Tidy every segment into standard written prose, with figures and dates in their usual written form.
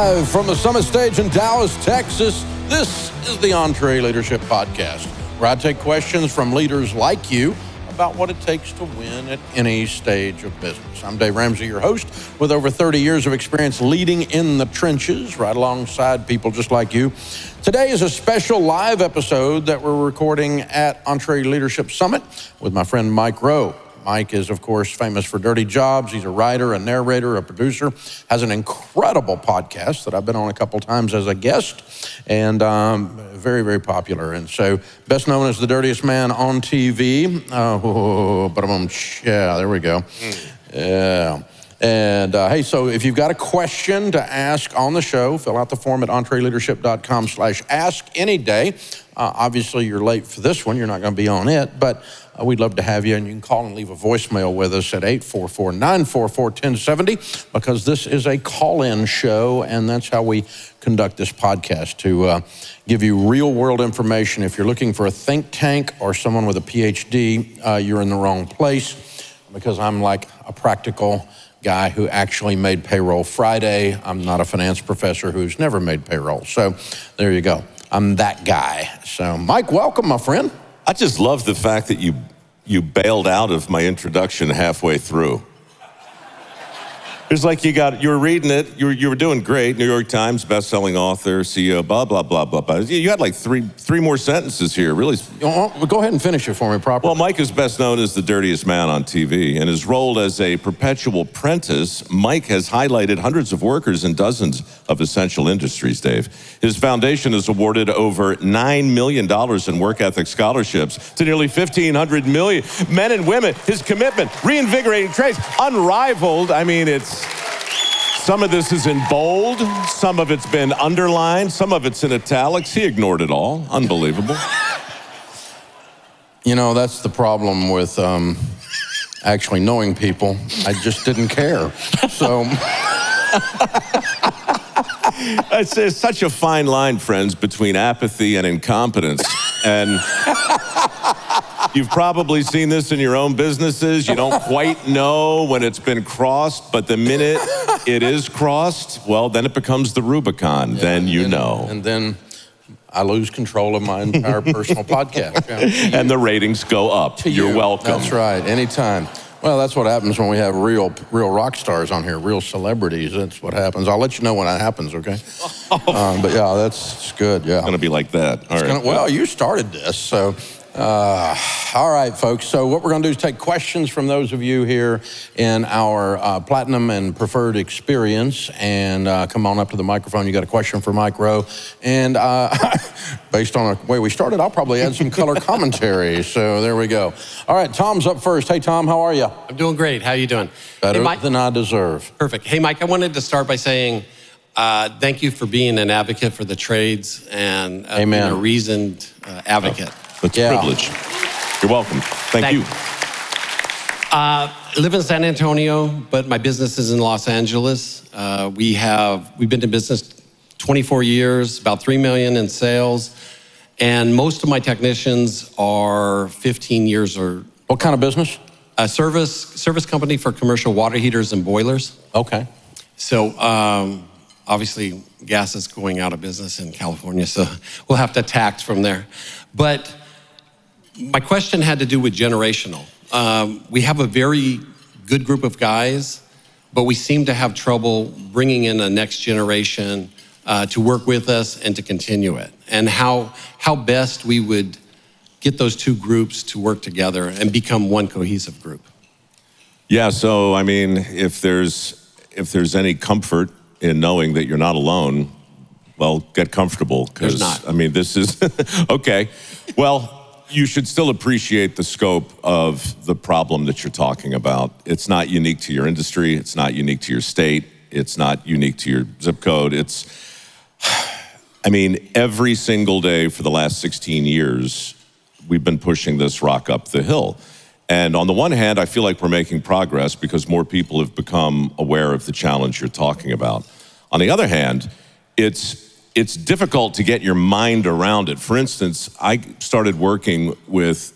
Live from the Summit Stage in Dallas, Texas, this is the EntreLeadership Podcast, where I take questions from leaders like you about what it takes to win at any stage of business. I'm Dave Ramsey, your host, with over 30 years of experience leading in the trenches, right alongside people just like you. Today is a special live episode that we're recording at EntreLeadership Summit with my friend Mike Rowe. Mike is, of course, famous for Dirty Jobs. He's a writer, a narrator, a producer, has an incredible podcast that I've been on a couple times as a guest, and very, very popular. And so, best known as the dirtiest man on TV. Yeah, there we go. Yeah. And hey, so if you've got a question to ask on the show, fill out the form at entreleadership.com/ask any day. Obviously, you're late for this one. You're not going to be on it, but we'd love to have you, and you can call and leave a voicemail with us at 844-944-1070, because this is a call-in show, and that's how we conduct this podcast, to give you real-world information. If you're looking for a think tank or someone with a PhD, you're in the wrong place, because I'm like a practical guy who actually made payroll Friday. I'm not a finance professor who's never made payroll. So there you go. I'm that guy. So Mike, welcome, my friend. I just love the fact that you bailed out of my introduction halfway through. It's like you were reading it, you were doing great, New York Times, best-selling author, CEO, blah, blah, blah, blah, blah. You had like three more sentences here, really. Well, go ahead and finish it for me properly. Well, Mike is best known as the dirtiest man on TV. In his role as a perpetual apprentice, Mike has highlighted hundreds of workers in dozens of essential industries, Dave. His foundation has awarded over $9 million in work ethic scholarships to nearly 1,500 million men and women. His commitment, reinvigorating trades, unrivaled. I mean, some of this is in bold, some of it's been underlined, some of it's in italics. He ignored it all. Unbelievable. You know, that's the problem with actually knowing people. I just didn't care. So it's such a fine line, friends, between apathy and incompetence. And you've probably seen this in your own businesses. You don't quite know when it's been crossed, but the minute it is crossed, well, then it becomes the Rubicon. Yeah, then you know. And then I lose control of my entire personal podcast. Yeah. And the ratings go up. You're welcome. That's right, anytime. Well, that's what happens when we have real rock stars on here, real celebrities. That's what happens. I'll let you know when that happens, okay? But yeah, it's good, yeah. It's going to be like that. All right. Well, you started this, so... all right, folks. So what we're going to do is take questions from those of you here in our Platinum and Preferred experience, and come on up to the microphone. You got a question for Mike Rowe, and based on the way we started, I'll probably add some color commentary. So there we go. All right, Tom's up first. Hey, Tom, how are you? I'm doing great. How are you doing? Better than I deserve. Perfect. Hey, Mike, I wanted to start by saying thank you for being an advocate for the trades and being a reasoned advocate. It's a privilege. You're welcome. Thank you. I live in San Antonio, but my business is in Los Angeles. We've been in business 24 years, about $3 million in sales, and most of my technicians are 15 years or... What kind of business? A service company for commercial water heaters and boilers. Okay. So obviously gas is going out of business in California, so we'll have to tax from there. But my question had to do with generational. We have a very good group of guys, but we seem to have trouble bringing in a next generation to work with us and to continue it. And how best we would get those two groups to work together and become one cohesive group. Yeah, so I mean, if there's any comfort in knowing that you're not alone, well, get comfortable. There's not. I mean, this is, okay. Well, you should still appreciate the scope of the problem that you're talking about. It's not unique to your industry. It's not unique to your state. It's not unique to your zip code. I mean, every single day for the last 16 years, we've been pushing this rock up the hill. And on the one hand, I feel like we're making progress because more people have become aware of the challenge you're talking about. On the other hand, it's difficult to get your mind around it. For instance, I started working with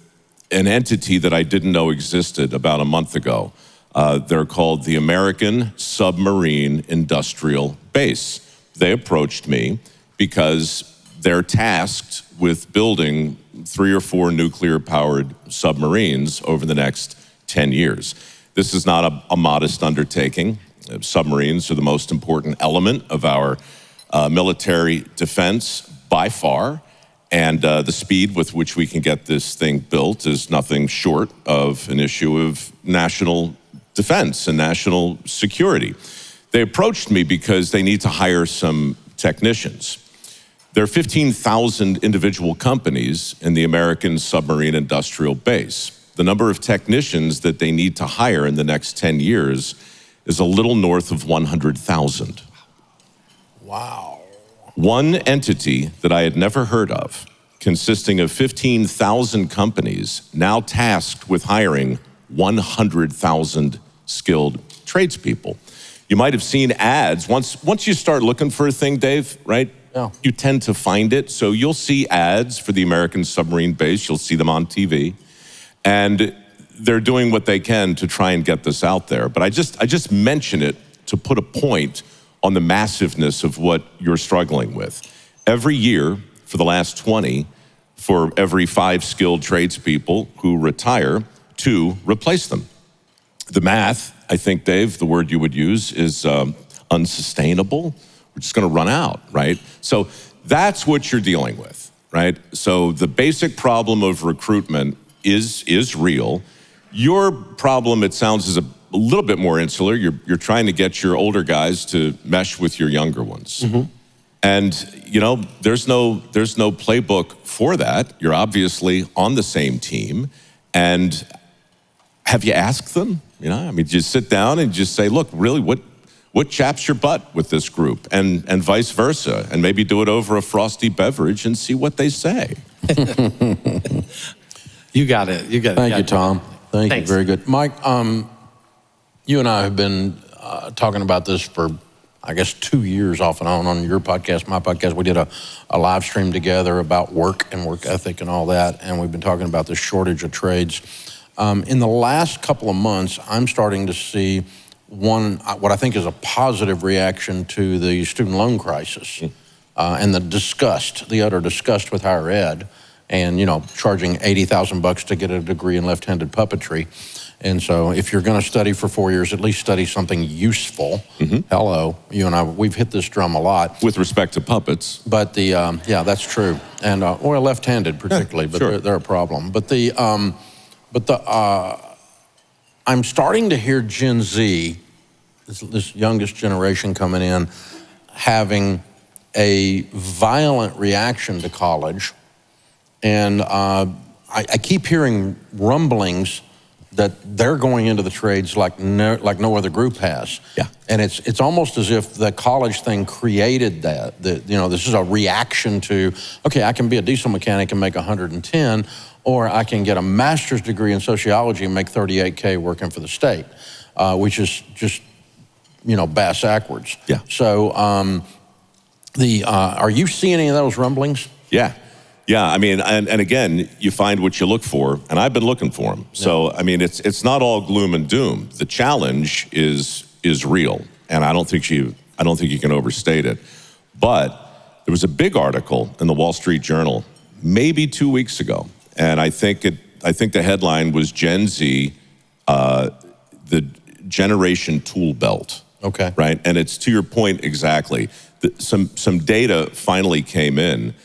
an entity that I didn't know existed about a month ago. They're called the American Submarine Industrial Base. they approached me because they're tasked with building 3 or 4 nuclear-powered submarines over the next 10 years. This is not a modest undertaking. Submarines are the most important element of our military defense by far, and the speed with which we can get this thing built is nothing short of an issue of national defense and national security. They approached me because they need to hire some technicians. There are 15,000 individual companies in the American submarine industrial base. The number of technicians that they need to hire in the next 10 years is a little north of 100,000. Wow. One entity that I had never heard of, consisting of 15,000 companies, now tasked with hiring 100,000 skilled tradespeople. You might have seen ads. Once you start looking for a thing, Dave, right? Yeah. You tend to find it. So you'll see ads for the American submarine base. You'll see them on TV. And they're doing what they can to try and get this out there. But I just mention it to put a point on the massiveness of what you're struggling with. Every year for the last 20, for every 5 skilled tradespeople who retire, 2 replace them. The math, I think, Dave, the word you would use is unsustainable. We're just going to run out, right? So that's what you're dealing with, right? So the basic problem of recruitment is real. Your problem, it sounds, is a little bit more insular. You're trying to get your older guys to mesh with your younger ones. Mm-hmm. And, you know, there's no playbook for that. You're obviously on the same team. And have you asked them? You know, I mean, just sit down and just say, look, really, what chaps your butt with this group? And vice versa. And maybe do it over a frosty beverage and see what they say. You got it. Thank you, Tom. Thanks. You. Very good. Mike, you and I have been talking about this for, I guess, 2 years off and on your podcast, my podcast. We did a live stream together about work and work ethic and all that. And we've been talking about the shortage of trades. In the last couple of months, I'm starting to see what I think is a positive reaction to the student loan crisis and the utter disgust with higher ed. And, you know, charging $80,000 to get a degree in left-handed puppetry. And so if you're going to study for 4 years, at least study something useful. Mm-hmm. Hello, you and I, we've hit this drum a lot. With respect to puppets. But yeah, that's true. And, or left-handed particularly, but sure. they're a problem. But I'm starting to hear Gen Z, this youngest generation coming in, having a violent reaction to college. And I keep hearing rumblings that they're going into the trades like no other group has. Yeah. And it's almost as if the college thing created that. You know, this is a reaction to, okay, I can be a diesel mechanic and make 110, or I can get a master's degree in sociology and make $38K working for the state, which is just, you know, bass backwards. Yeah. So are you seeing any of those rumblings? Yeah. Yeah, I mean, and again, you find what you look for, and I've been looking for them. Yeah. So, I mean, it's not all gloom and doom. The challenge is real, and I don't think you can overstate it. But there was a big article in the Wall Street Journal maybe 2 weeks ago, and I think the headline was Gen Z, the generation tool belt. Okay. Right, and it's to your point exactly. Some data finally came in.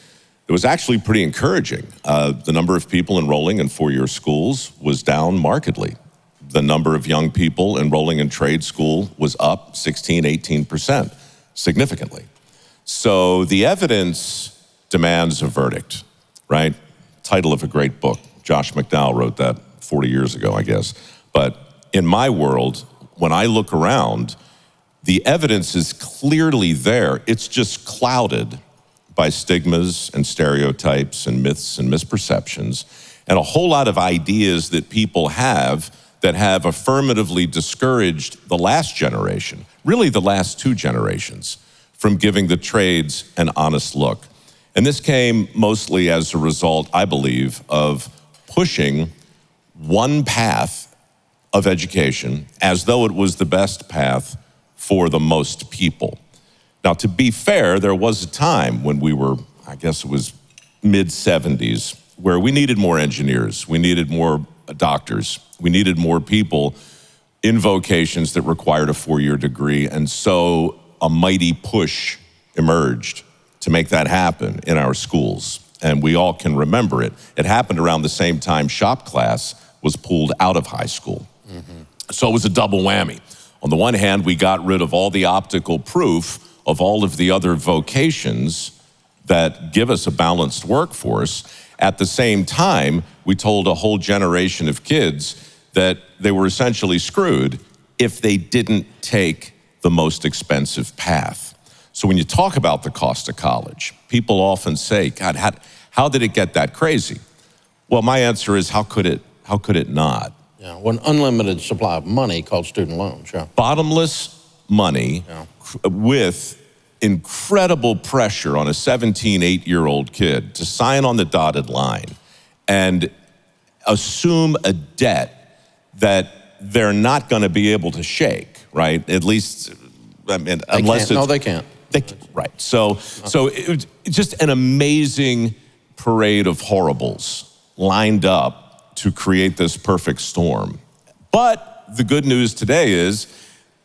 It was actually pretty encouraging. The number of people enrolling in four-year schools was down markedly. The number of young people enrolling in trade school was up 16, 18%, significantly. So the evidence demands a verdict, right? Title of a great book. Josh McDowell wrote that 40 years ago, I guess. But in my world, when I look around, the evidence is clearly there. It's just clouded by stigmas and stereotypes and myths and misperceptions and a whole lot of ideas that people have that have affirmatively discouraged the last generation, really the last two generations, from giving the trades an honest look. And this came mostly as a result, I believe, of pushing one path of education as though it was the best path for the most people. Now, to be fair, there was a time when we were, I guess it was mid-70s, where we needed more engineers, we needed more doctors, we needed more people in vocations that required a 4-year degree, and so a mighty push emerged to make that happen in our schools, and we all can remember it. It happened around the same time shop class was pulled out of high school. So it was a double whammy. On the one hand, we got rid of all the optical proof of all of the other vocations that give us a balanced workforce. At the same time, we told a whole generation of kids that they were essentially screwed if they didn't take the most expensive path. So when you talk about the cost of college, people often say, God, how did it get that crazy? Well, my answer is, how could it not? Yeah, one unlimited supply of money called student loans, yeah. Bottomless money with incredible pressure on a 8-year-old kid to sign on the dotted line and assume a debt that they're not going to be able to shake, right? At least, I mean, unless it's... No, they can't. Right. So it was just an amazing parade of horribles lined up to create this perfect storm. But the good news today is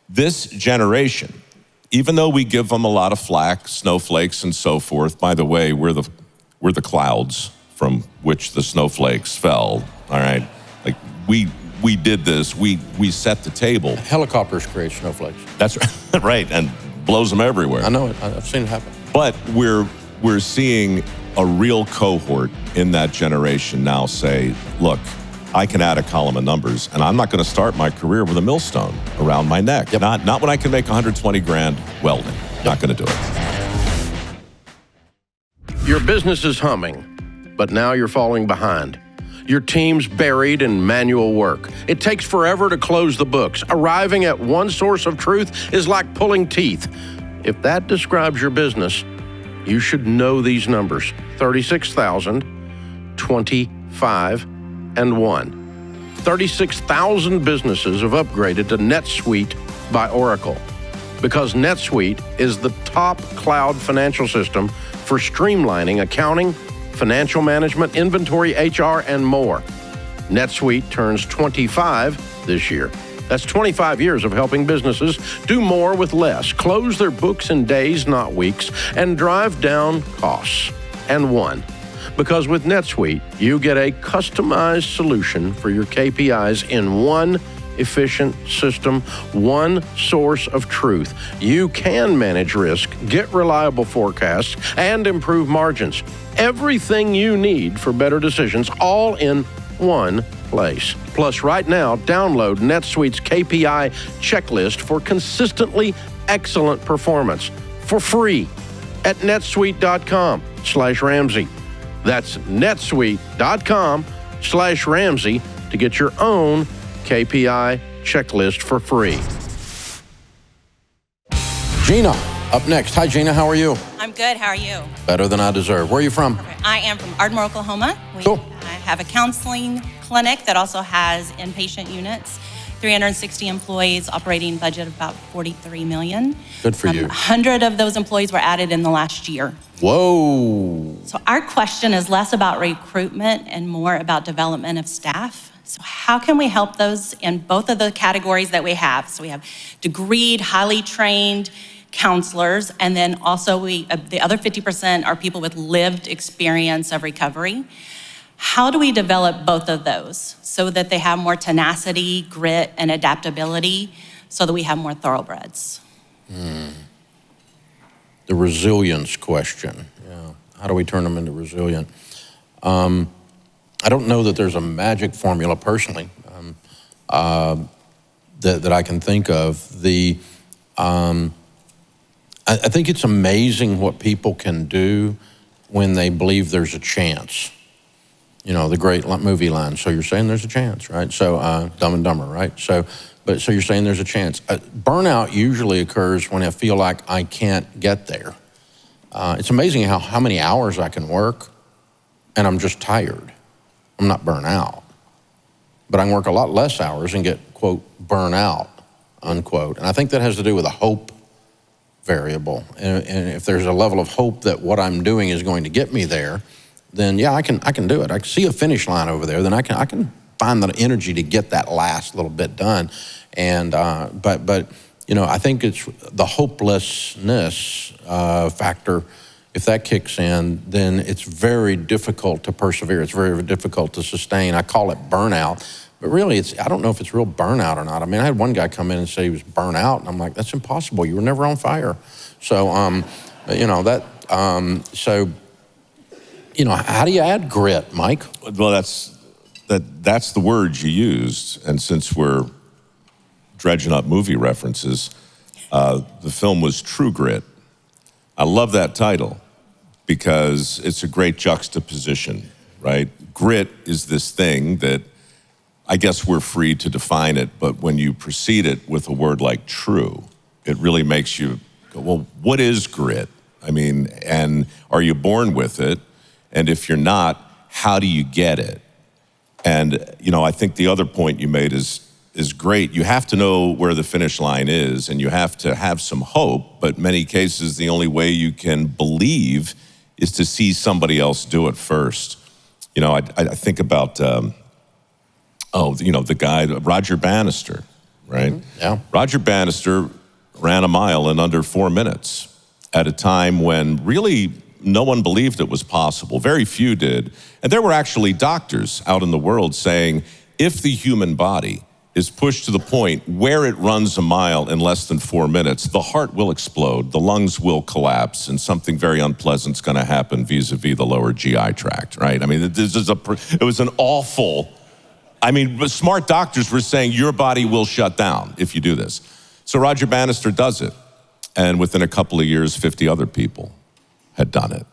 this generation, even though we give them a lot of flack, snowflakes and so forth, by the way, we're the clouds from which the snowflakes fell, all right? Like we did this, we set the table. Helicopters create snowflakes. That's right, right, and blows them everywhere. I know it, I've seen it happen. But we're seeing a real cohort in that generation now say, look, I can add a column of numbers, and I'm not going to start my career with a millstone around my neck. Yep. Not when I can make 120 grand welding. Yep. Not going to do it. Your business is humming, but now you're falling behind. Your team's buried in manual work. It takes forever to close the books. Arriving at one source of truth is like pulling teeth. If that describes your business, you should know these numbers: 36,000, 25, and 1. 36,000 businesses have upgraded to NetSuite by Oracle, because NetSuite is the top cloud financial system for streamlining accounting, financial management, inventory, HR, and more. NetSuite turns 25 this year. That's 25 years of helping businesses do more with less, close their books in days, not weeks, and drive down costs. And 1. Because with NetSuite, you get a customized solution for your KPIs in one efficient system, one source of truth. You can manage risk, get reliable forecasts, and improve margins. Everything you need for better decisions, all in one place. Plus, right now, download NetSuite's KPI checklist for consistently excellent performance for free at netsuite.com/Ramsey. That's netsuite.com/Ramsey to get your own KPI checklist for free. Gina, up next. Hi, Gina. How are you? I'm good. How are you? Better than I deserve. Where are you from? I am from Ardmore, Oklahoma. Cool. I have a counseling clinic that also has inpatient units. 360 employees, operating budget of about $43 million. Good for you. 100 of those employees were added in the last year. Whoa. So our question is less about recruitment and more about development of staff. So how can we help those in both of the categories that we have? So we have degreed, highly trained counselors, and then also the other 50% are people with lived experience of recovery. How do we develop both of those so that they have more tenacity, grit, and adaptability so that we have more thoroughbreds? The resilience question. Yeah. How do we turn them into resilient? I don't know that there's a magic formula personally that I can think of. I think it's amazing what people can do when they believe there's a chance. You know, the great movie line, so you're saying there's a chance, right? So Dumb and Dumber, right? So you're saying there's a chance. Burnout usually occurs when I feel like I can't get there. It's amazing how many hours I can work and I'm just tired. I'm not burnt out. But I can work a lot less hours and get, quote, burn out, unquote. And I think that has to do with a hope variable. And if there's a level of hope that what I'm doing is going to get me there, then yeah, I can do it. I can see a finish line over there, then I can find the energy to get that last little bit done. And but you know, I think it's the hopelessness factor. If that kicks in, then it's very difficult to persevere. It's very difficult to sustain. I call it burnout, but really I don't know if it's real burnout or not. I mean, I had one guy come in and say he was burnt out, and I'm like, that's impossible. You were never on fire. So, you know, so, you know, how do you add grit, Mike? Well, that's the word you used. And since we're dredging up movie references, the film was True Grit. I love that title because it's a great juxtaposition, right? Grit is this thing that I guess we're free to define it, but when you precede it with a word like true, it really makes you go, well, what is grit? I mean, and are you born with it? And if you're not, how do you get it? And, you know, I think the other point you made is great. You have to know where the finish line is, and you have to have some hope, but many cases, the only way you can believe is to see somebody else do it first. You know, I think about, you know, the guy, Roger Bannister, right? Mm-hmm. Yeah. Roger Bannister ran a mile in under 4 minutes at a time when really no one believed it was possible. Very few did. And there were actually doctors out in the world saying, if the human body is pushed to the point where it runs a mile in less than 4 minutes, the heart will explode, the lungs will collapse, and something very unpleasant's gonna happen vis-a-vis the lower GI tract, right? I mean, it was an awful, I mean, smart doctors were saying your body will shut down if you do this. So Roger Bannister does it. And within a couple of years, 50 other people had done it.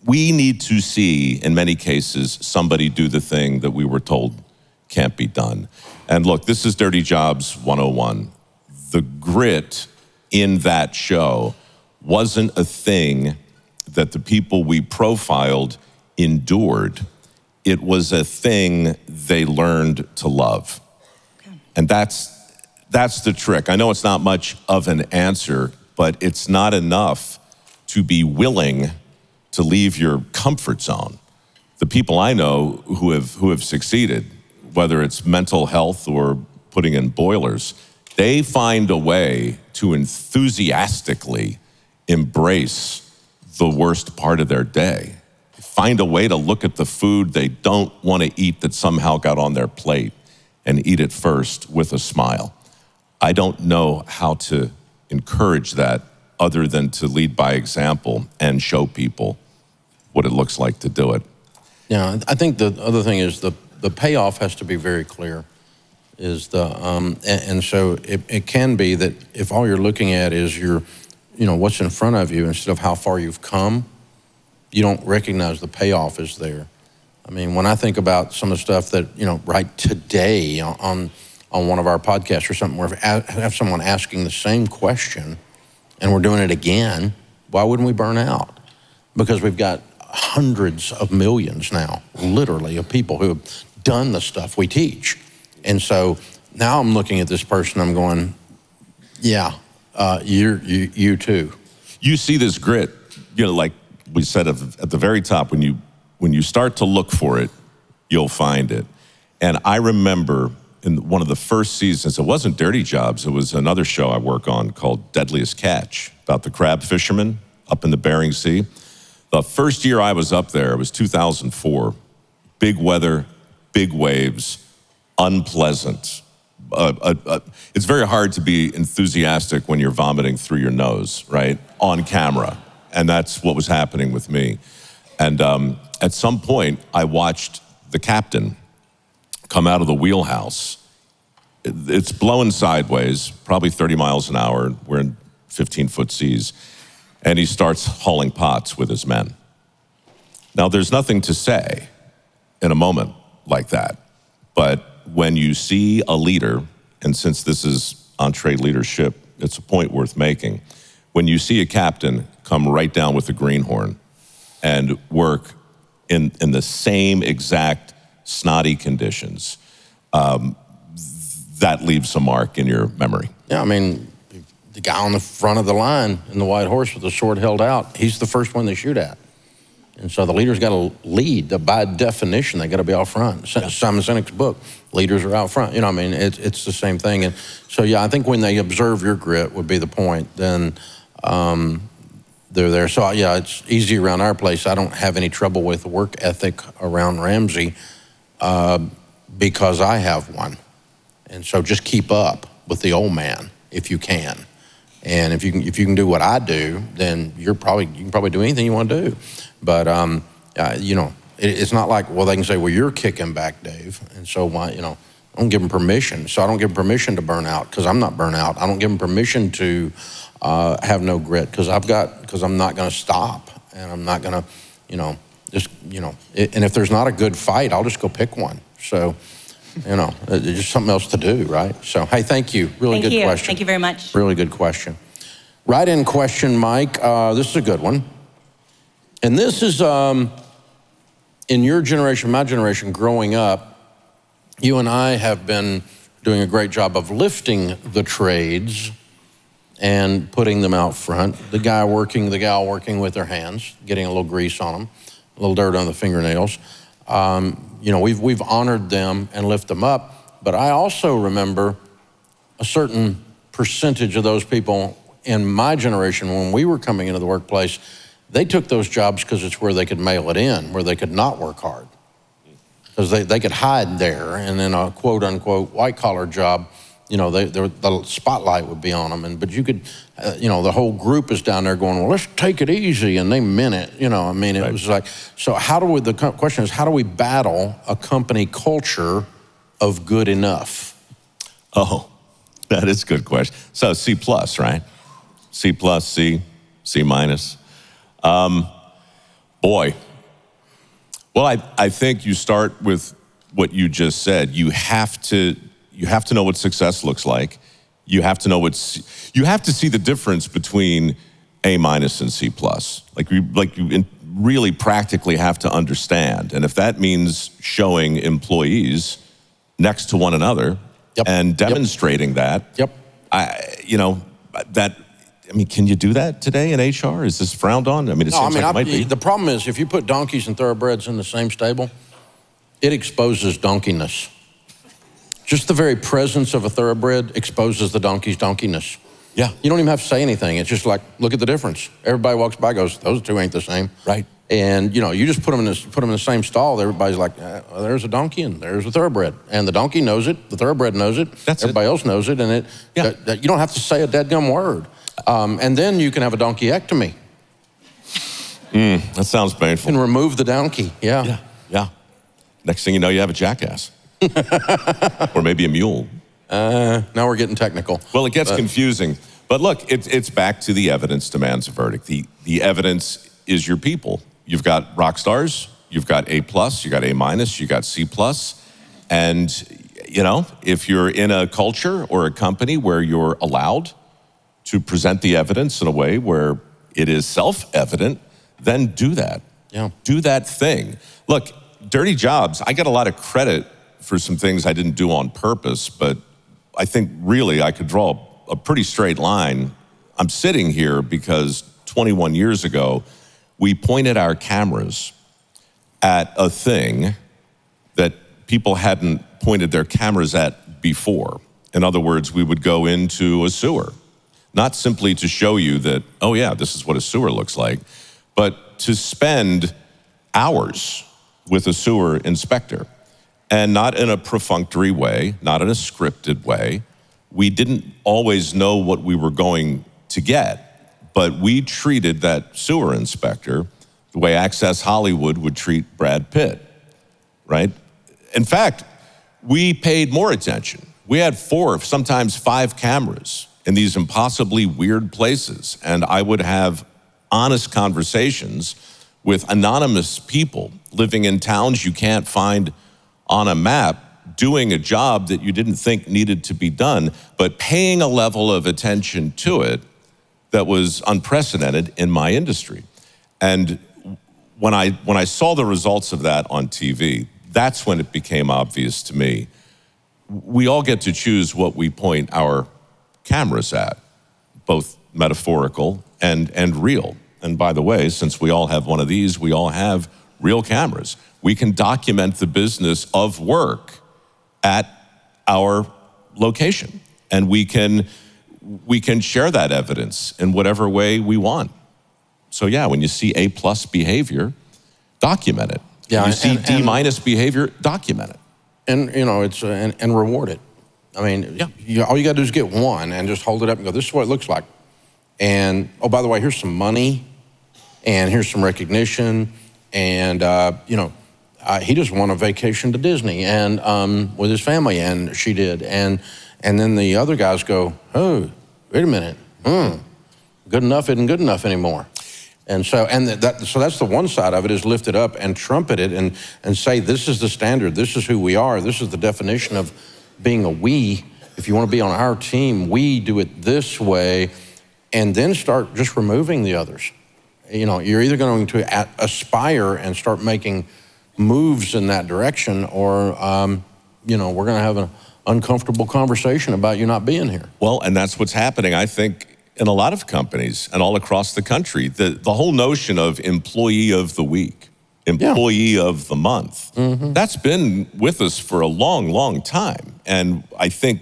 We need to see, in many cases, somebody do the thing that we were told can't be done. And look, this is Dirty Jobs 101. The grit in that show wasn't a thing that the people we profiled endured. It was a thing they learned to love. Okay. And that's the trick. I know it's not much of an answer, but it's not enough to be willing to leave your comfort zone. The people I know who have succeeded, whether it's mental health or putting in boilers, they find a way to enthusiastically embrace the worst part of their day. Find a way to look at the food they don't want to eat that somehow got on their plate and eat it first with a smile. I don't know how to encourage that other than to lead by example and show people what it looks like to do it. Yeah, I think the other thing is the payoff has to be very clear. And so it can be that if all you're looking at is what's in front of you instead of how far you've come, you don't recognize the payoff is there. I mean, when I think about some of the stuff that, right today on one of our podcasts or something, where I have someone asking the same question and we're doing it again, why wouldn't we burn out? Because we've got hundreds of millions now, literally, of people who have done the stuff we teach. And so now I'm looking at this person, I'm going, yeah, you too. You see this grit, like we said at the very top, when you start to look for it, you'll find it. And I remember in one of the first seasons, it wasn't Dirty Jobs, it was another show I work on called Deadliest Catch, about the crab fishermen up in the Bering Sea. The first year I was up there, it was 2004. Big weather, big waves, unpleasant. It's very hard to be enthusiastic when you're vomiting through your nose, right? On camera. And that's what was happening with me. And at some point, I watched the captain come out of the wheelhouse. It's blowing sideways, probably 30 miles an hour. We're in 15-foot seas. And he starts hauling pots with his men. Now, there's nothing to say in a moment like that. But when you see a leader, and since this is EntreLeadership, it's a point worth making. When you see a captain come right down with a greenhorn and work in the same exact snotty conditions, that leaves a mark in your memory. Yeah, I mean, the guy on the front of the line in the white horse with the sword held out, he's the first one they shoot at. And so the leader's got to lead. By definition, they got to be out front. Simon Sinek's book, leaders are out front. It's the same thing. And so, yeah, I think when they observe your grit would be the point, then they're there. So, yeah, it's easy around our place. I don't have any trouble with work ethic around Ramsey because I have one. And so just keep up with the old man if you can. And if you can do what I do, then you can probably do anything you want to do. But it's not like, well, they can say, well, you're kicking back, Dave, and so why, I don't give them permission. So I don't give them permission to burn out because I'm not burnt out. I don't give them permission to have no grit because I'm not going to stop, and I'm not going to, and if there's not a good fight, I'll just go pick one. So. It's just something else to do, right? So, hey, thank you. Really good question. Thank you very much. Really good question. Write-in question, Mike. This is a good one. And this is, in your generation, my generation, growing up, you and I have been doing a great job of lifting the trades and putting them out front. The guy working, the gal working with their hands, getting a little grease on them, a little dirt on the fingernails. We've honored them and lift them up, but I also remember a certain percentage of those people in my generation when we were coming into the workplace, they took those jobs because it's where they could mail it in, where they could not work hard. Because they could hide there, and then a quote unquote white collar job, the spotlight would be on them. But you could, the whole group is down there going, well, let's take it easy, and they meant it. It right. Was like, so the question is, how do we battle a company culture of good enough? Oh, that is a good question. So C+, right? C+, C, C-. Boy. Well, I think you start with what you just said. You have to know what success looks like. You have to see the difference between A- and C+. Like you really practically have to understand. And if that means showing employees next to one another and demonstrating that, can you do that today in HR? Is this frowned on? It seems like it might be. The problem is if you put donkeys and thoroughbreds in the same stable, it exposes donkeyness. Just the very presence of a thoroughbred exposes the donkey's donkeyness. Yeah. You don't even have to say anything. It's just like, look at the difference. Everybody walks by, goes, those two ain't the same. Right. And you just put them in the same stall. Everybody's like, there's a donkey and there's a thoroughbred, and the donkey knows it, the thoroughbred knows it, everybody else knows it, and you don't have to say a dadgum word. And then you can have a donkeyectomy. That sounds painful. And remove the donkey. Yeah. Next thing you know, you have a jackass. Or maybe a mule. Now we're getting technical. Well, it gets confusing. But look, it's back to the evidence demands a verdict. The evidence is your people. You've got rock stars, you've got A+, you got A-, you got C+. And, if you're in a culture or a company where you're allowed to present the evidence in a way where it is self-evident, then do that. Yeah. Do that thing. Look, dirty jobs, I get a lot of credit for some things I didn't do on purpose, but I think really I could draw a pretty straight line. I'm sitting here because 21 years ago, we pointed our cameras at a thing that people hadn't pointed their cameras at before. In other words, we would go into a sewer, not simply to show you that, oh yeah, this is what a sewer looks like, but to spend hours with a sewer inspector, and not in a perfunctory way, not in a scripted way. We didn't always know what we were going to get, but we treated that sewer inspector the way Access Hollywood would treat Brad Pitt, right? In fact, we paid more attention. We had 4, sometimes 5 cameras in these impossibly weird places, and I would have honest conversations with anonymous people living in towns you can't find on a map, doing a job that you didn't think needed to be done, but paying a level of attention to it that was unprecedented in my industry. And when I saw the results of that on TV, that's when it became obvious to me. We all get to choose what we point our cameras at, both metaphorical and real. And by the way, since we all have one of these, we all have real cameras. We can document the business of work at our location. And we can share that evidence in whatever way we want. So yeah, when you see A+ behavior, document it. Yeah, when you see D- behavior, document it. And it's and reward it. I mean, all you got to do is get one and just hold it up and go, this is what it looks like. And, oh, by the way, here's some money, and here's some recognition, and, he just won a vacation to Disney and with his family, and she did. And then the other guys go, oh, wait a minute, good enough isn't good enough anymore. And so, so that's the one side of it, is lift it up and trumpet it and say, this is the standard, this is who we are, this is the definition of being a we. If you want to be on our team, we do it this way, and then start just removing the others. You're either going to aspire and start making moves in that direction, or we're going to have an uncomfortable conversation about you not being here. Well, and that's what's happening, I think, in a lot of companies and all across the country. The whole notion of employee of the week, employee of the month, that's been with us for a long, long time. And I think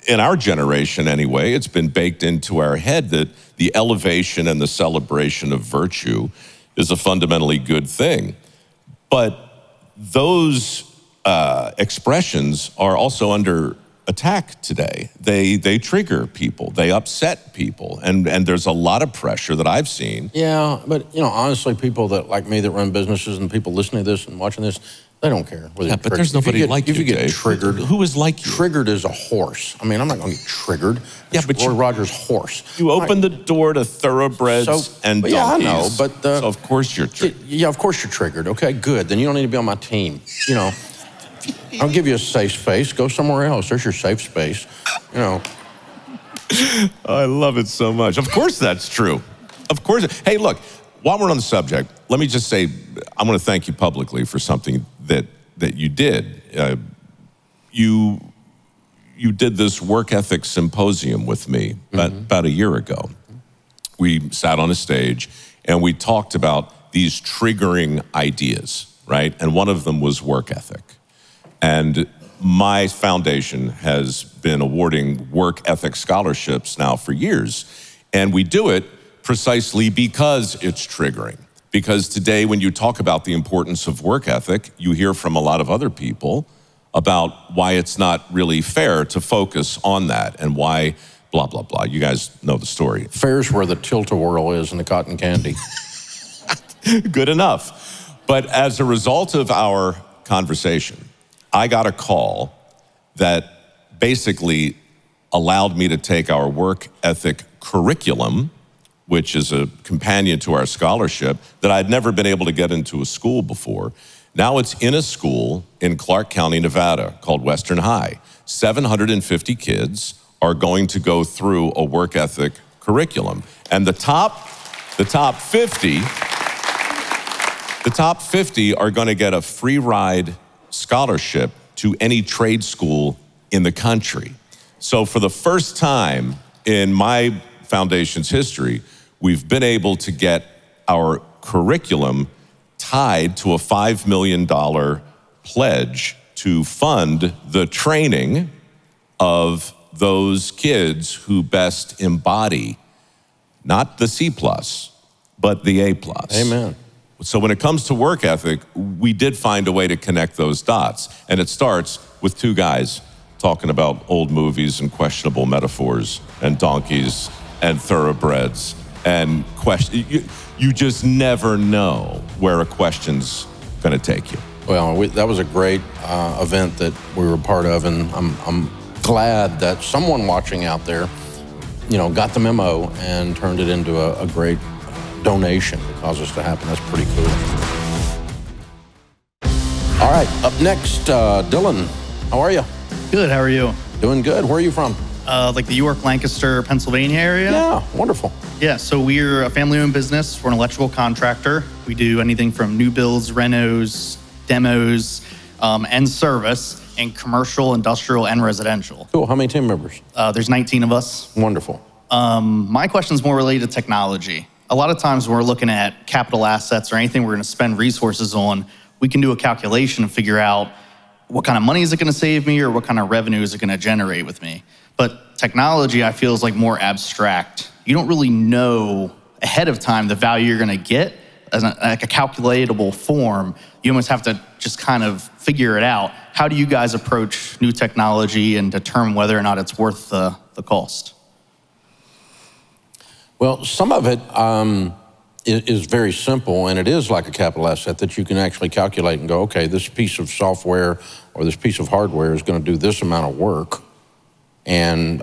in our generation anyway, it's been baked into our head that the elevation and the celebration of virtue is a fundamentally good thing. But those expressions are also under attack today. They trigger people, they upset people, and there's a lot of pressure that I've seen. Yeah, but honestly, people that like me that run businesses and people listening to this and watching this, they don't care. Yeah, but there's nobody like you, if you get Dave. triggered. Who is like you? Triggered as a horse. I mean, I'm not going to get triggered. Yeah, but Roy Rogers' horse. You open the door to thoroughbreds and donkeys. Yeah, I know, but so of course you're triggered. Yeah, of course you're triggered. Okay, good. Then you don't need to be on my team. I'll give you a safe space. Go somewhere else. There's your safe space. I love it so much. Of course that's true. Of course. Hey, look, while we're on the subject, let me just say, I want to thank you publicly for something that you did. You did this work ethic symposium with me about a year ago. We sat on a stage and we talked about these triggering ideas, right? And one of them was work ethic. And my foundation has been awarding work ethic scholarships now for years. And we do it precisely because it's triggering. Because today, when you talk about the importance of work ethic, you hear from a lot of other people about why it's not really fair to focus on that and why blah, blah, blah. You guys know the story. Fair's where the tilt-a-whirl is and the cotton candy. Good enough. But as a result of our conversation, I got a call that basically allowed me to take our work ethic curriculum, which is a companion to our scholarship, that I'd never been able to get into a school before. Now it's in a school in Clark County, Nevada, called Western High. 750 kids are going to go through a work ethic curriculum. And the top 50 are going to get a free ride scholarship to any trade school in the country. So for the first time in my foundation's history, we've been able to get our curriculum tied to a $5 million pledge to fund the training of those kids who best embody not the C+, but the A+. Amen. So when it comes to work ethic, we did find a way to connect those dots. And it starts with two guys talking about old movies and questionable metaphors and donkeys and thoroughbreds and you just never know where a question's gonna take you. Well, that was a great event that we were a part of, and I'm glad that someone watching out there, got the memo and turned it into a great donation that caused us to happen. That's pretty cool. All right, up next, Dylan. How are you? Good, how are you? Doing good. Where are you from? Like the York, Lancaster, Pennsylvania area? Yeah, wonderful. Yeah, so we're a family-owned business. We're an electrical contractor. We do anything from new builds, renos, demos, and service in commercial, industrial, and residential. Cool. How many team members? There's 19 of us. Wonderful. My question is more related to technology. A lot of times when we're looking at capital assets or anything we're going to spend resources on, we can do a calculation and figure out what kind of money is it going to save me or what kind of revenue is it going to generate with me. But technology, I feel, is like more abstract. You don't really know ahead of time the value you're going to get as like a calculatable form. You almost have to just kind of figure it out. How do you guys approach new technology and determine whether or not it's worth the cost? Well, some of it is very simple, and it is like a capital asset that you can actually calculate and go, okay, this piece of software or this piece of hardware is going to do this amount of work, and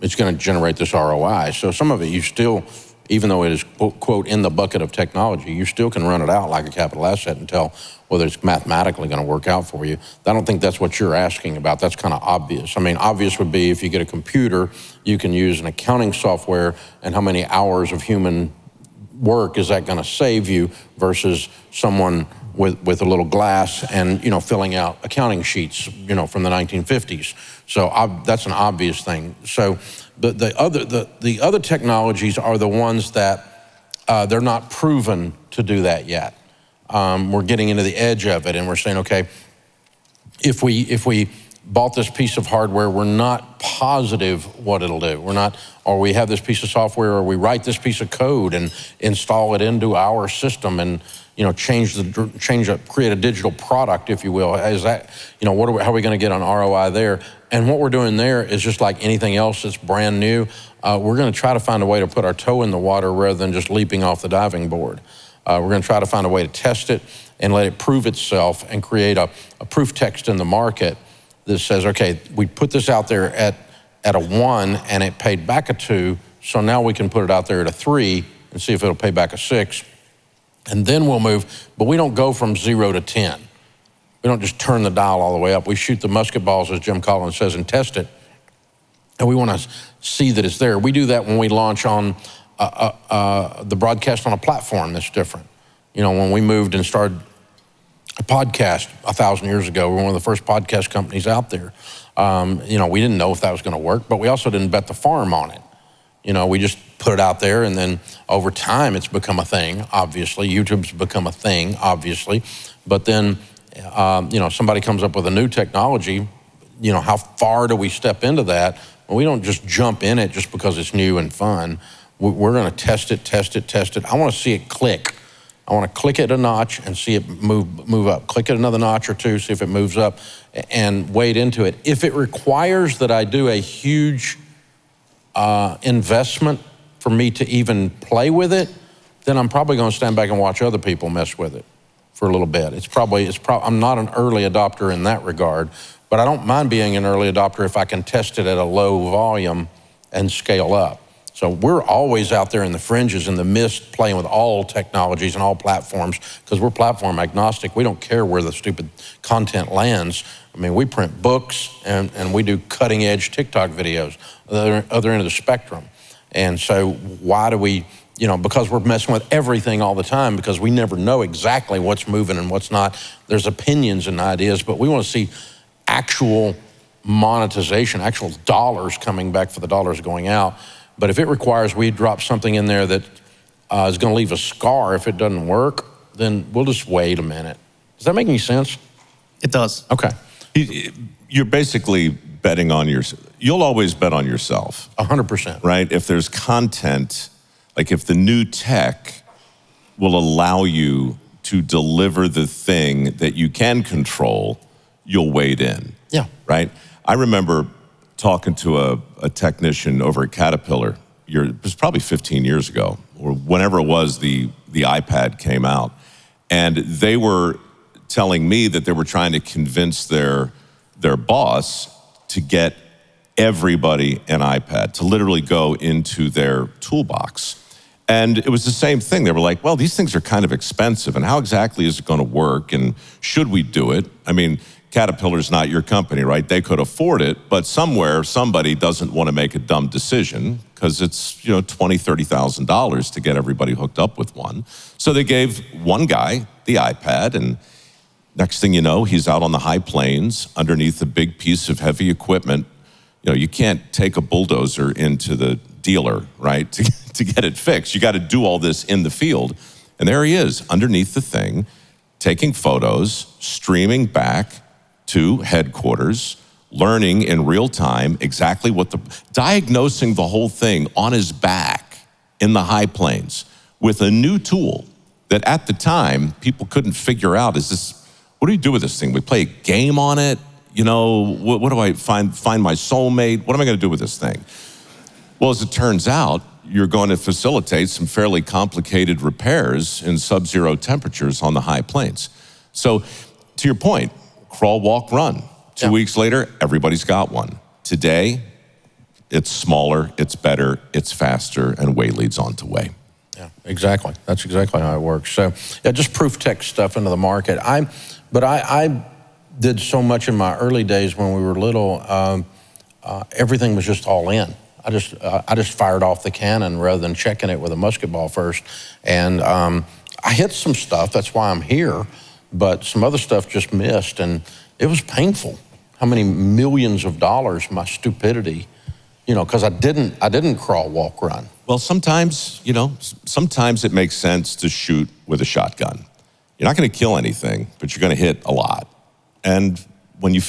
it's going to generate this ROI. So some of it you still, even though it is, quote, in the bucket of technology, you still can run it out like a capital asset and tell whether it's mathematically going to work out for you. I don't think that's what you're asking about. That's kind of obvious. I mean, obvious would be if you get a computer, you can use an accounting software, and how many hours of human work is that going to save you versus someone with a little glass and, filling out accounting sheets, from the 1950s. So that's an obvious thing. So the other technologies are the ones that they're not proven to do that yet. We're getting into the edge of it, and we're saying, okay, if we bought this piece of hardware, we're not positive what it'll do. Or we have this piece of software, or we write this piece of code and install it into our system and create a digital product, if you will. Is that, how are we going to get an ROI there? And what we're doing there is just like anything else that's brand new. We're going to try to find a way to put our toe in the water rather than just leaping off the diving board. We're going to try to find a way to test it and let it prove itself and create a proof text in the market that says, okay, we put this out there at a 1 and it paid back a 2, so now we can put it out there at a 3 and see if it'll pay back a 6. And then we'll move, but we don't go from 0 to 10. We don't just turn the dial all the way up. We shoot the musket balls, as Jim Collins says, and test it. And we want to see that it's there. We do that when we launch on the broadcast on a platform that's different. When we moved and started a podcast 1,000 years ago, we were one of the first podcast companies out there. We didn't know if that was going to work, but we also didn't bet the farm on it. We just put it out there, and then over time it's become a thing, obviously. YouTube's become a thing, obviously. But then, somebody comes up with a new technology, how far do we step into that? Well, we don't just jump in it just because it's new and fun. We're going to test it. I want to see it click. I want to click it a notch and see it move up. Click it another notch or two, see if it moves up, and wade into it. If it requires that I do a huge investment for me to even play with it, then I'm probably going to stand back and watch other people mess with it for a little bit. I'm not an early adopter in that regard, but I don't mind being an early adopter if I can test it at a low volume and scale up. So we're always out there in the fringes, in the mist, playing with all technologies and all platforms, because we're platform agnostic. We don't care where the stupid content lands. I mean, we print books and we do cutting edge TikTok videos, the other end of the spectrum. And so why do we, because we're messing with everything all the time, because we never know exactly what's moving and what's not. There's opinions and ideas, but we want to see actual monetization, actual dollars coming back for the dollars going out. But if it requires we drop something in there that is going to leave a scar if it doesn't work, then we'll just wait a minute. Does that make any sense? It does. Okay. You're basically betting on yourself. You'll always bet on yourself. 100%. Right? If there's content, like if the new tech will allow you to deliver the thing that you can control, you'll wade in. Yeah. Right? I remember talking to a technician over at Caterpillar, it was probably 15 years ago, or whenever it was the iPad came out. And they were telling me that they were trying to convince their boss to get everybody an iPad, to literally go into their toolbox. And it was the same thing. They were like, well, these things are kind of expensive, and how exactly is it going to work, and should we do it? I mean, Caterpillar's not your company, right? They could afford it, but somewhere somebody doesn't want to make a dumb decision because it's $20,000, $30,000 to get everybody hooked up with one. So they gave one guy the iPad, and next thing you know, he's out on the high plains underneath a big piece of heavy equipment. You can't take a bulldozer into the dealer, right, to get it fixed. You got to do all this in the field. And there he is, underneath the thing, taking photos, streaming back to headquarters, learning in real time exactly diagnosing the whole thing on his back in the high plains with a new tool that at the time people couldn't figure out. What do you do with this thing? We play a game on it? You know, what do I find my soulmate? What am I going to do with this thing? Well, as it turns out, you're going to facilitate some fairly complicated repairs in sub-zero temperatures on the high plains. So to your point, crawl, walk, run. 2 weeks later, everybody's got one. Today, it's smaller, it's better, it's faster, and way leads on to way. Yeah, exactly. That's exactly how it works. So, yeah, just proof text stuff into the market. But I did so much in my early days when we were little. Everything was just all in. I just fired off the cannon rather than checking it with a musket ball first. And I hit some stuff. That's why I'm here. But some other stuff just missed, and it was painful. How many millions of dollars my stupidity, because I didn't crawl, walk, run. Well, sometimes it makes sense to shoot with a shotgun. You're not going to kill anything, but you're going to hit a lot. And when you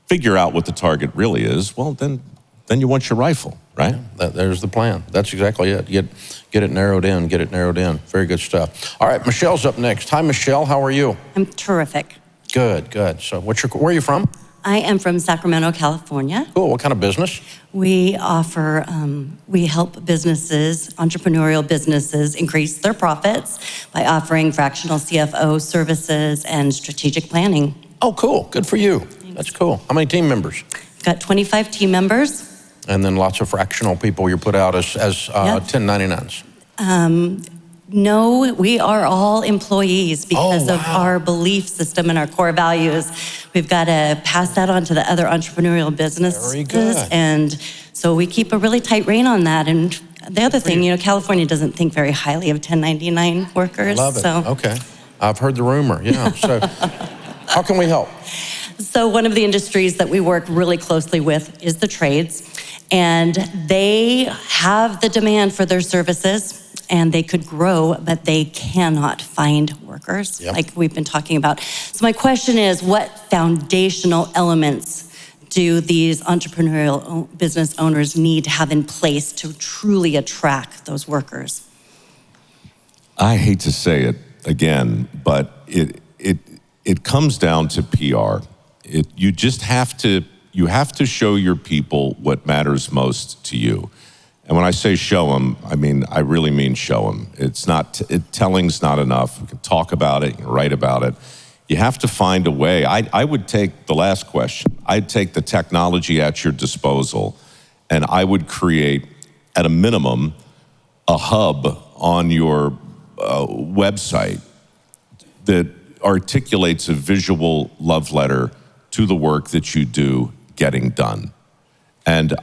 figure out what the target really is, well, then you want your rifle, right? Yeah, there's the plan. That's exactly it. Get it narrowed in, Very good stuff. All right, Michelle's up next. Hi, Michelle, how are you? I'm terrific. Good. So where are you from? I am from Sacramento, California. Cool, what kind of business? We offer, we help businesses, entrepreneurial businesses, increase their profits by offering fractional CFO services and strategic planning. Oh, cool, good for you. Thanks. That's cool. How many team members? We've got 25 team members. And then lots of fractional people you put out as 1099s. No, we are all employees because of our belief system and our core values. We've got to pass that on to the other entrepreneurial businesses. Very good. And so we keep a really tight rein on that. And the other thing, California doesn't think very highly of 1099 workers. I love it. So. Okay. I've heard the rumor, yeah. So how can we help? So one of the industries that we work really closely with is the trades. And they have the demand for their services. And they could grow, but they cannot find workers, like we've been talking about. So my question is, what foundational elements do these entrepreneurial business owners need to have in place to truly attract those workers? I hate to say it again, but it comes down to PR. You have to show your people what matters most to you. And when I say show them, I really mean show them. Telling's not enough. We can talk about it, you can write about it. You have to find a way. I would take the last question. I'd take the technology at your disposal, and I would create, at a minimum, a hub on your website that articulates a visual love letter to the work that you do getting done. And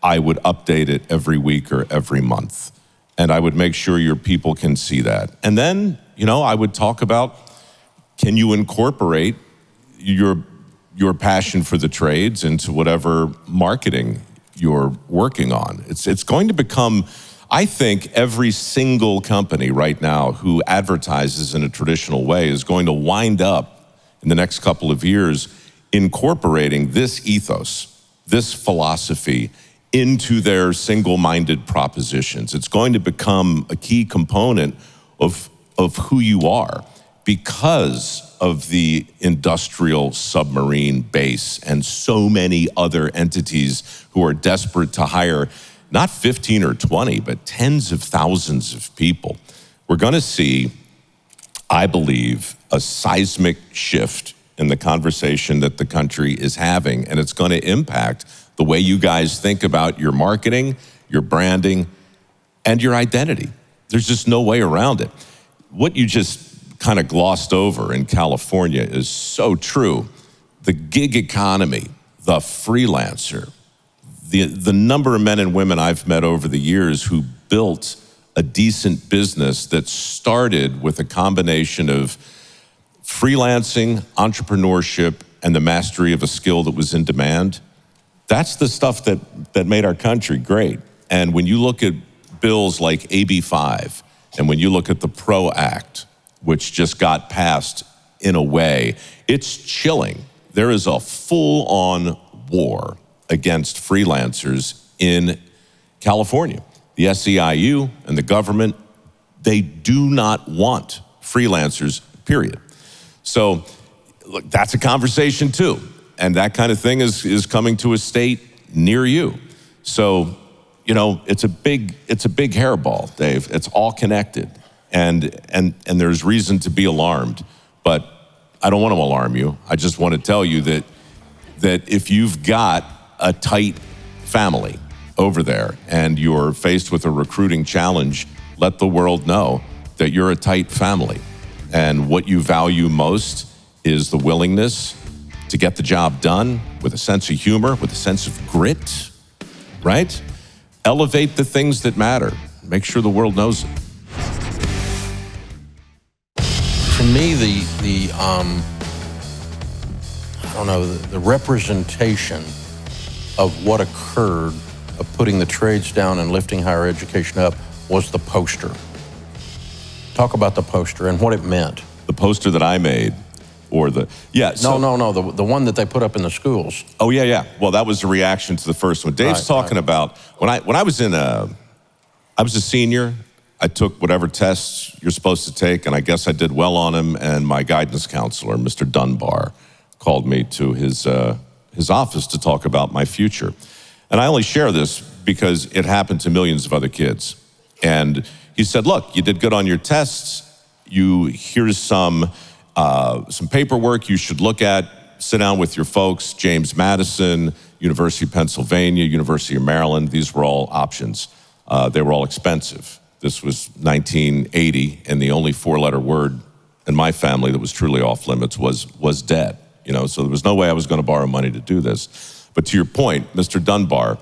I would update it every week or every month. And I would make sure your people can see that. And then, I would talk about, can you incorporate your passion for the trades into whatever marketing you're working on? It's going to become, I think every single company right now who advertises in a traditional way is going to wind up in the next couple of years incorporating this ethos, this philosophy into their single-minded propositions. It's going to become a key component of who you are because of the industrial submarine base and so many other entities who are desperate to hire not 15 or 20, but tens of thousands of people. We're going to see, I believe, a seismic shift in the conversation that the country is having, and it's going to impact the way you guys think about your marketing, your branding, and your identity. There's just no way around it. What you just kind of glossed over in California is so true. The gig economy, the freelancer, the number of men and women I've met over the years who built a decent business that started with a combination of freelancing, entrepreneurship, and the mastery of a skill that was in demand. That's the stuff that made our country great. And when you look at bills like AB 5, and when you look at the PRO Act, which just got passed in a way, it's chilling. There is a full-on war against freelancers in California. The SEIU and the government, they do not want freelancers, period. So look, that's a conversation too. And that kind of thing is coming to a state near you. So, you know, it's a big hairball, Dave. It's all connected. And there's reason to be alarmed. But I don't want to alarm you. I just want to tell you that if you've got a tight family over there and you're faced with a recruiting challenge, let the world know that you're a tight family. And what you value most is the willingness to get the job done with a sense of humor, with a sense of grit, right? Elevate the things that matter. Make sure the world knows it. To me, the representation of what occurred of putting the trades down and lifting higher education up was the poster. Talk about the poster and what it meant. The poster that I made, or the, yeah. So, No, the one that they put up in the schools. Oh, yeah. Well, that was a reaction to the first one. Dave's talking about, when I was I was a senior, I took whatever tests you're supposed to take, and I guess I did well on them, and my guidance counselor, Mr. Dunbar, called me to his office to talk about my future. And I only share this because it happened to millions of other kids. And he said, look, you did good on your tests. Here's some paperwork you should look at. Sit down with your folks, James Madison, University of Pennsylvania, University of Maryland. These were all options. They were all expensive. This was 1980, and the only four-letter word in my family that was truly off limits was debt. You know, so there was no way I was going to borrow money to do this. But to your point, Mr. Dunbar,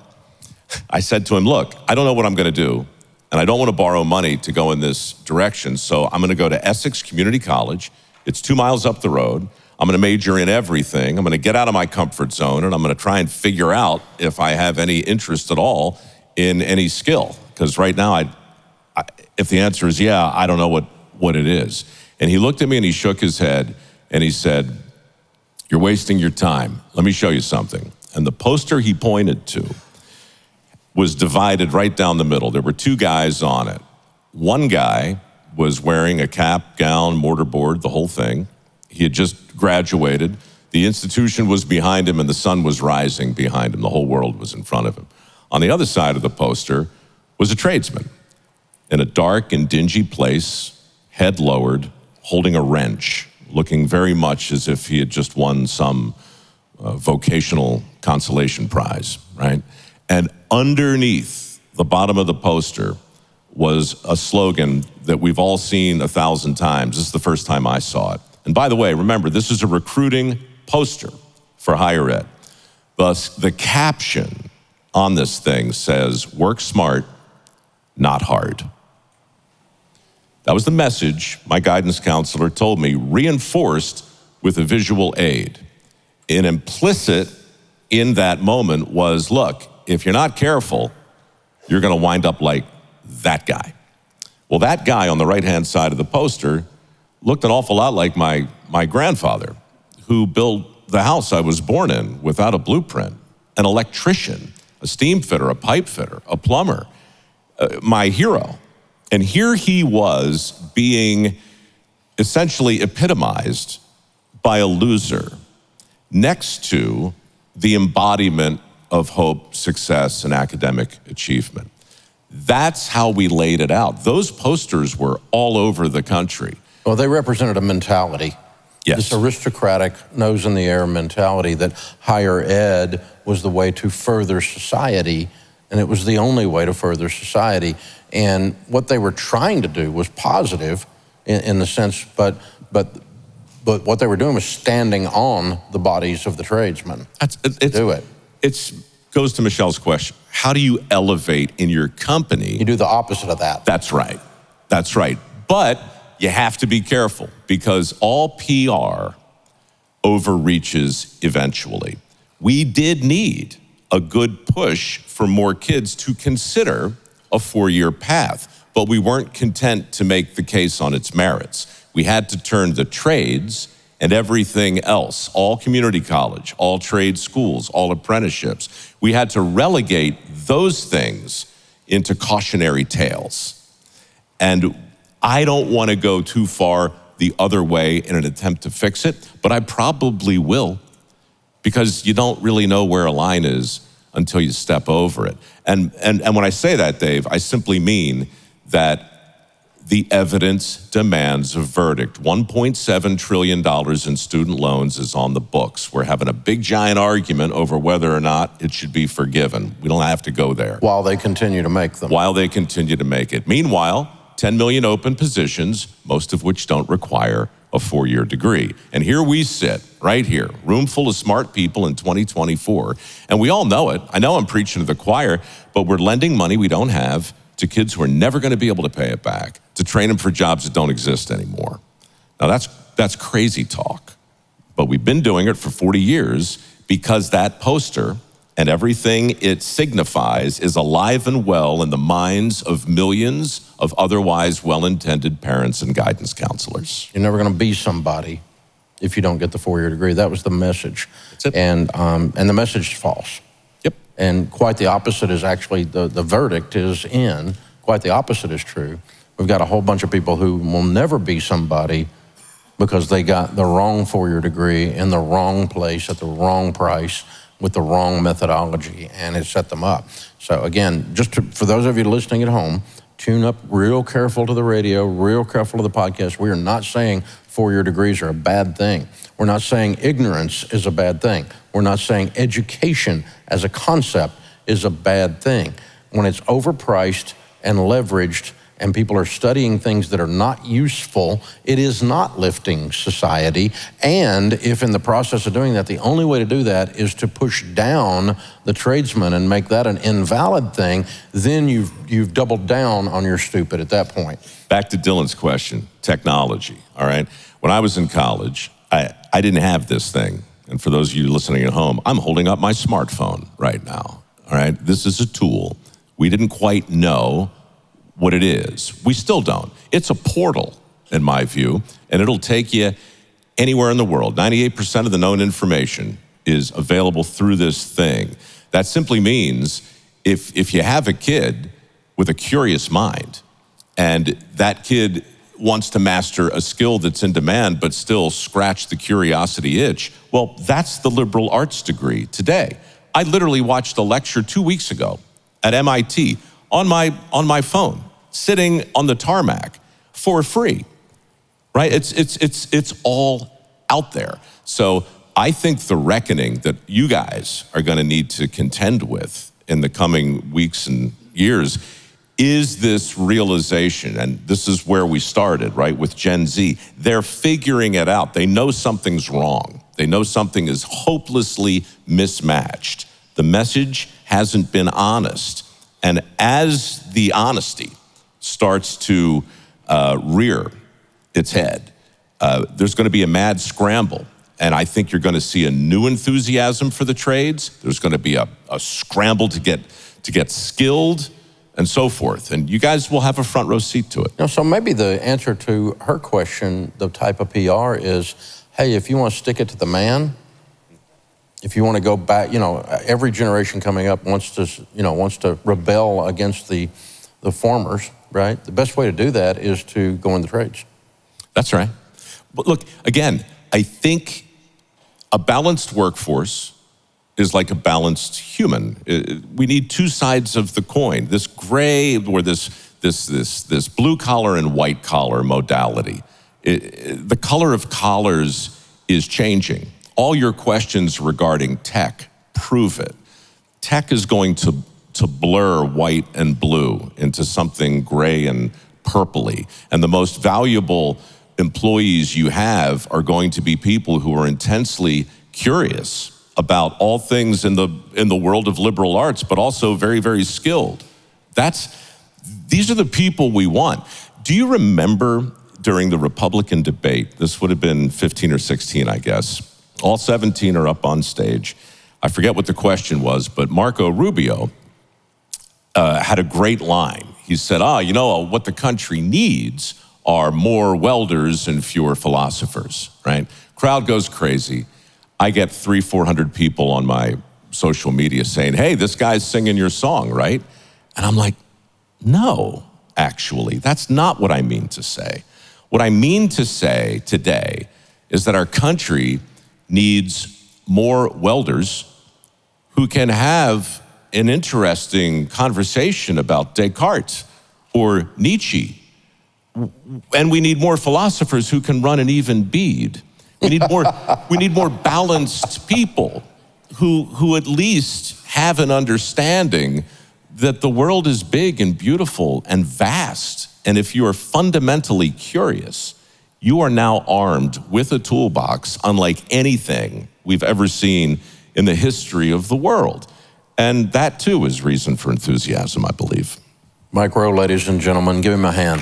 I said to him, look, I don't know what I'm going to do, and I don't want to borrow money to go in this direction, so I'm going to go to Essex Community College. It's 2 miles up the road. I'm going to major in everything. I'm going to get out of my comfort zone, and I'm going to try and figure out if I have any interest at all in any skill. Because right now, if the answer is yeah, I don't know what it is. And he looked at me and he shook his head and he said, you're wasting your time. Let me show you something. And the poster he pointed to was divided right down the middle. There were two guys on it. One guy was wearing a cap, gown, mortarboard, the whole thing. He had just graduated. The institution was behind him and the sun was rising behind him. The whole world was in front of him. On the other side of the poster was a tradesman in a dark and dingy place, head lowered, holding a wrench, looking very much as if he had just won some vocational consolation prize, right? And underneath the bottom of the poster was a slogan that we've all seen 1,000 times. This is the first time I saw it. And by the way, remember, this is a recruiting poster for higher ed. Thus, the caption on this thing says, work smart, not hard. That was the message my guidance counselor told me, reinforced with a visual aid. And implicit in that moment was, look, if you're not careful, you're going to wind up like that guy. Well, that guy on the right-hand side of the poster looked an awful lot like my grandfather, who built the house I was born in without a blueprint, an electrician, a steam fitter, a pipe fitter, a plumber, my hero. And here he was being essentially epitomized by a loser next to the embodiment of hope, success, and academic achievement. That's how we laid it out. Those posters were all over the country. Well, they represented a mentality. Yes. This aristocratic, nose in the air mentality that higher ed was the way to further society, and it was the only way to further society. And what they were trying to do was positive in the sense, but what they were doing was standing on the bodies of the tradesmen. It goes to Michelle's question. How do you elevate in your company? You do the opposite of that. That's right. That's right. But you have to be careful because all PR overreaches eventually. We did need a good push for more kids to consider a 4-year path, but we weren't content to make the case on its merits. We had to turn the trades and everything else, all community college, all trade schools, all apprenticeships, we had to relegate those things into cautionary tales. And I don't want to go too far the other way in an attempt to fix it, but I probably will, because you don't really know where a line is until you step over it. And when I say that, Dave, I simply mean that the evidence demands a verdict. $1.7 trillion in student loans is on the books. We're having a big giant argument over whether or not it should be forgiven. We don't have to go there. While they continue to make them. While they continue to make it. Meanwhile, 10 million open positions, most of which don't require a 4-year degree. And here we sit, right here, room full of smart people in 2024. And we all know it. I know I'm preaching to the choir, but we're lending money we don't have to kids who are never going to be able to pay it back, to train them for jobs that don't exist anymore. Now that's crazy talk, but we've been doing it for 40 years because that poster and everything it signifies is alive and well in the minds of millions of otherwise well-intended parents and guidance counselors. You're never going to be somebody if you don't get the 4-year degree. That was the message. That's it. And the message is false. Yep. And quite the opposite is actually, the verdict is in. Quite the opposite is true. We've got a whole bunch of people who will never be somebody because they got the wrong 4-year degree in the wrong place at the wrong price with the wrong methodology, and it set them up. So again, for those of you listening at home, tune up real careful to the radio, real careful to the podcast. We are not saying 4-year degrees are a bad thing. We're not saying ignorance is a bad thing. We're not saying education as a concept is a bad thing. When it's overpriced and leveraged and people are studying things that are not useful, it is not lifting society. And if in the process of doing that, the only way to do that is to push down the tradesman and make that an invalid thing, then you've doubled down on your stupid at that point. Back to Dylan's question, technology, all right? When I was in college, I didn't have this thing. And for those of you listening at home, I'm holding up my smartphone right now, all right? This is a tool. We didn't quite know what it is. We still don't. It's a portal, in my view, and it'll take you anywhere in the world. 98% of the known information is available through this thing. That simply means if you have a kid with a curious mind, and that kid wants to master a skill that's in demand but still scratch the curiosity itch, well, that's the liberal arts degree today. I literally watched a lecture 2 weeks ago at MIT on my phone, sitting on the tarmac for free, right? It's all out there. So I think the reckoning that you guys are going to need to contend with in the coming weeks and years is this realization, and this is where we started, right, with Gen Z. They're figuring it out. They know something's wrong. They know something is hopelessly mismatched. The message hasn't been honest. And as the honesty starts to rear its head, there's going to be a mad scramble. And I think you're going to see a new enthusiasm for the trades. There's going to be a scramble to get skilled and so forth. And you guys will have a front row seat to it. So maybe the answer to her question, the type of PR is, hey, if you want to stick it to the man, if you want to go back, every generation coming up wants to rebel against the formers, right? The best way to do that is to go in the trades. That's right. But look, again, I think a balanced workforce is like a balanced human. We need two sides of the coin. This gray or this blue collar and white collar modality. The color of collars is changing. All your questions regarding tech prove it. Tech is going to blur white and blue into something gray and purpley. And the most valuable employees you have are going to be people who are intensely curious about all things in the world of liberal arts, but also very, very skilled. These are the people we want. Do you remember during the Republican debate, this would have been 15 or 16, I guess, all 17 are up on stage. I forget what the question was, but Marco Rubio had a great line. He said, what the country needs are more welders and fewer philosophers, right? Crowd goes crazy. I get 300-400 people on my social media saying, hey, this guy's singing your song, right? And I'm like, no, actually, that's not what I mean to say. What I mean to say today is that our country needs more welders who can have an interesting conversation about Descartes or Nietzsche. And we need more philosophers who can run an even bead. We need more balanced people who at least have an understanding that the world is big and beautiful and vast. And if you are fundamentally curious, you are now armed with a toolbox unlike anything we've ever seen in the history of the world. And that too is reason for enthusiasm, I believe. Mike Rowe, ladies and gentlemen, give him a hand.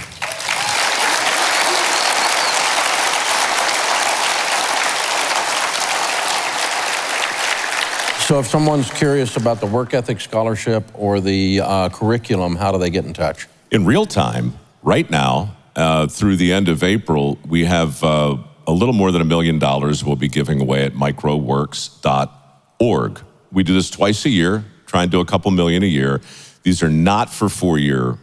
So if someone's curious about the work ethic scholarship or the curriculum, how do they get in touch? In real time, right now, through the end of April, we have a little more than $1 million we'll be giving away at microworks.org. We do this twice a year, try and do a couple million a year. These are not for 4-year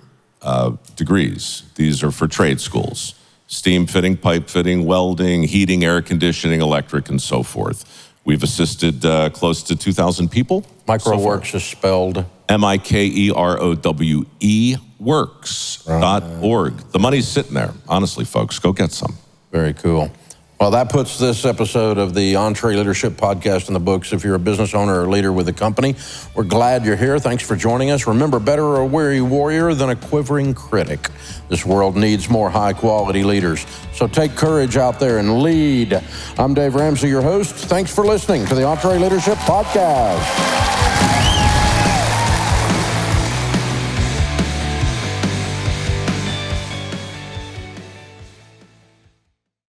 degrees. These are for trade schools. Steam fitting, pipe fitting, welding, heating, air conditioning, electric, and so forth. We've assisted close to 2,000 people. MicroWorks is spelled? MIKEROWE works.org. The money's sitting there. Honestly, folks, go get some. Very cool. Well, that puts this episode of the EntreLeadership podcast in the books. If you're a business owner or leader with a company, we're glad you're here. Thanks for joining us. Remember, better a weary warrior than a quivering critic. This world needs more high-quality leaders. So take courage out there and lead. I'm Dave Ramsey, your host. Thanks for listening to the EntreLeadership podcast.